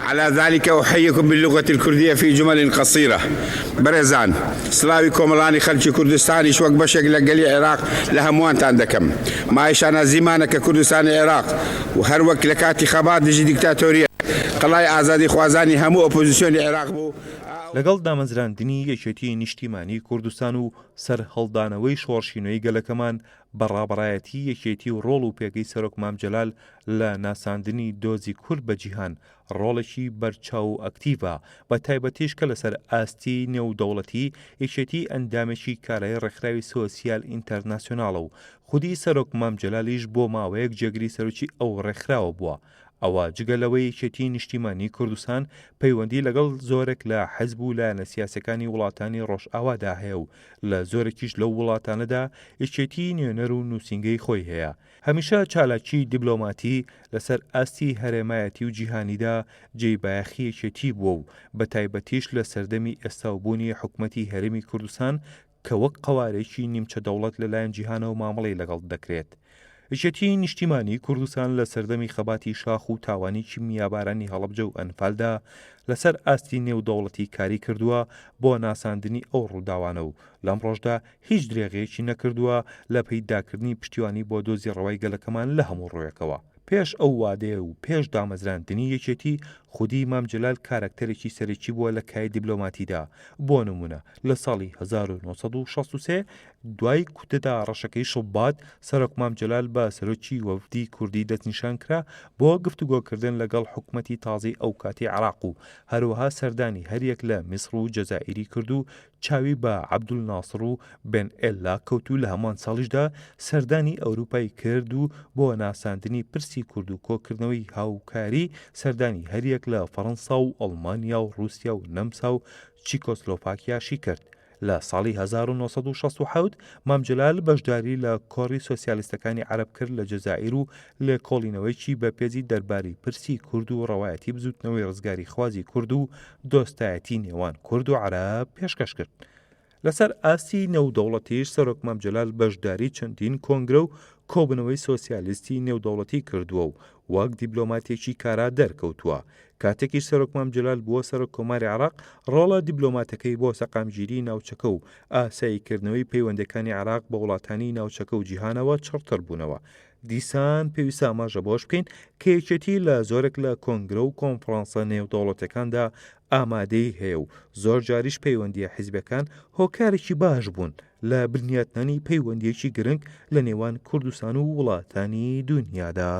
على ذلك أحييكم باللغة الكردية في جمل قصيرة. برزان سلاوي كوملاني خلشي كردستاني شوك بشك لقلي عراق لهموان تاندكم ما إشانا زمانك كردستان العراق وهر وقت لكاتي خبات دجي ديكتاتورية قڵای ئازادی خوازانی هەموو ئۆپۆزیسیۆنی عێراق بوو. لەگەڵ دامەزراندنی یەکێتی نیشتیمانی کوردستان و سەر هەڵدانەوەی شۆڕشینۆی گەلەکەمان بەڕابڕایەتی یەکێتی و ڕۆڵ و پێگەی سەرۆک مام جەلال لە ناساندنی دۆزی کورد بە جیهان ڕۆڵێکی بەرچاو و ئەکتیڤە بە تایبەتیش کە لەسەر ئاستی نێودەوڵەتی یەکێتی ئەندامێکی کارایی ڕێکخراوی سۆسیال ئینتەرناسیۆناڵە و خودی سەرۆک مام جەلالیش بۆ ماوەیەک جێگری سەرۆکی ئەو ڕێکخراوە بووە. ئەوە جگەلەوەی یەکێتی نیشتیمانی کوردستان پەیوەندی لەگەڵ زۆرێک لە حەزب و لایەنە سیاسەکانی وڵاتانی ڕۆژئاوادا هەیە و لە زۆرێکیش لەو وڵاتانەدا یەکێتی نوێنەر و نووسینگەی خۆی هەیە. هەمیشە چالاکی دیبلۆماتی لەسەر ئاستی هەرێمایەتی و جیهانیدا جێی بایەخی یەکێتی بووە و بە تایبەتیش لە سەردەمی ئێستاوبوونی حکومەتی هەرێمی کوردستان کە وەک قەوارێکی نیمچە دەوڵەت لەلایەن جیهانەوە مامەڵەی لەگەڵ دەکرێت. یەکێتی نیشتیمانی کوردستان لە سەردەمی خەباتی شاخ و تاوانیی میابارانی هەڵەبجە و ئەنفالدا لەسەر ئاستی نێودەوڵەتی کاری کردووە بۆ ناساندنی ئەو ڕووداوانە و لەم ڕۆژدا هیچ درێغەیەکی نەکردووە لە پەیداکردنی پشتیوانی بۆ دۆزی ڕەوای گەلەکەمان لە هەموو ڕۆیەکەوە. پێش ئەو وادەیە و پێش دامەزراندنی یەکێتی خودی مام جەلال کارکتەرێکی سەرەکی بووە لە کای دیبلۆماتیدا. بۆ نمونە لە ساڵی 1963 دوای کوتەدا ڕەشەکەی شڵبات سەرۆک مام جەلال بە سەرۆکی وەفدی کوردی دەستنیشان کرا بۆ گفتوگۆکردن لەگەڵ حکومەتی تازەی ئەو کاتی عێراق و هەروەها سەردانی هەریەک لە میسر و جەزائیری کرد و چاوی بە عەبدولناسر و بن ئێلا کەوت و لە هەمان ساڵیشدا سەردانی ئەوروپای کرد و بۆ ناساندنی پرسی کورد و کۆکردنەوەی هاوکاری سەردانی هەریەک لە فەڕەنسا و ئەڵمانیا و رووسیا و نەمسا و چیکۆسلۆڤاکیاشی کرد. لە ساڵی 1967 مام جەلال بەشداری لە کۆڕی سۆسیالیستەکانی عەرەب کرد لە جەزائیر و لە کۆڵینەوەیکی بەپێزی دەرباری پرسی کورد و ڕەوایەتی بزوتنەوەی ڕزگاری خوازی کورد و دۆستایەتی نێوان کورد و عەرەب پێشکەش کرد. لەسەر ئاستی نێودەوڵەتیش سەرۆک مام جەلال بەشداری چەندین کۆنگرە و کۆبنەوەی سۆسیالیستی نێودەوڵەتی کردووە و وەک دیبلۆماتێکی کارا دەرکەوتووە. کاتێکی سەرۆک مام جەلال بووە سەرۆک کۆماری عێراق ڕۆڵە دیبلۆماتەکەی بۆ سەقامگیری ناوچەکە و ئاساییکردنەوەی پەیوەندەکانی عێراق بە وڵاتانی ناوچەکە و جیهانەوە چڕتر بوونەوە. دیسان پێویستە ئاماژە بۆش بکەین کە یەکێتی لە زۆرێک لە کۆنگرە و کۆنفرانسە نێودەوڵەتەکاندا ئامادەی هەیە و زۆر جاریش پەیوەندیە حیزبەکان هۆکارێکی باش بوون لە بنیاتنانی پەیوەندیەکی گرنگ لە نێوان کوردستان و وڵاتانی دنیادا.